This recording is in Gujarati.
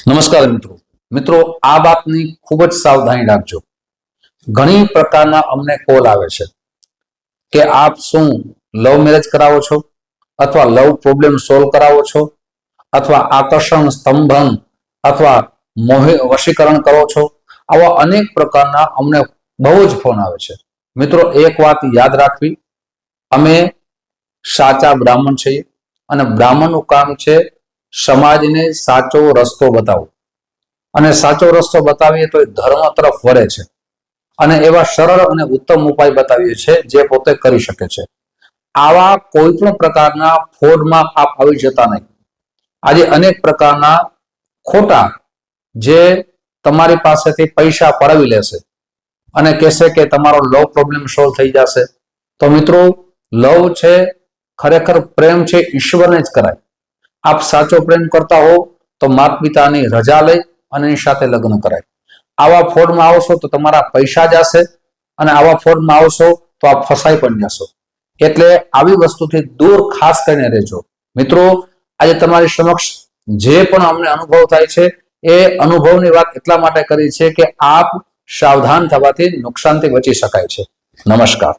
નમસ્કાર મિત્રો આ વાતની ખૂબ જ સાવધાની રાખજો। ઘણી પ્રકારના અમને કોલ આવે છે કે આપ શું લવ મેરેજ કરાવો છો અથવા લવ પ્રોબ્લેમ સોલ્વ કરાવો છો અથવા આકર્ષણ સ્તંભન અથવા વશીકરણ કરો છો। આવા અનેક પ્રકારના અમને બહુ જ ફોન આવે છે। મિત્રો એક વાત યાદ રાખવી, અમે સાચા બ્રાહ્મણ છીએ અને બ્રાહ્મણનું કામ છે સમાજને સાચો રસ્તો બતાવો અને સાચો રસ્તો બતાવીએ તો એ ધર્મ તરફ વળે છે અને એવા સરળ અને ઉત્તમ ઉપાય બતાવીએ છીએ જે પોતે કરી શકે છે। આવા કોઈ પણ પ્રકારના ફ્રોડમાં આપ આવી જતા નહીં। આજે અનેક પ્રકારના ખોટા જે તમારી પાસેથી પૈસા પડાવી લેશે અને કહેશે કે તમારો લવ પ્રોબ્લેમ સોલ્વ થઈ જશે। તો મિત્રો લવ છે ખરેખર પ્રેમ છે ઈશ્વરને જ કરાય। આપ સાચો પ્રેમ કરતા હો તો માતા પિતાની રજા લઈ અને એની સાથે લગ્ન કરાય। આવા ફ્રોડમાં આવશો તો તમારા પૈસા જશે અને આવા ફ્રોડમાં આવશો તો આપ ફસાઈ પણ જશો। એટલે આવી વસ્તુથી દૂર ખાસ કરીને રહેજો। મિત્રો આજે તમારી સમક્ષ જે પણ અમને અનુભવ થાય છે એ અનુભવની વાત એટલા માટે કરી છે કે આપ સાવધાન થવાથી નુકસાનથી બચી શકાય છે। નમસ્કાર।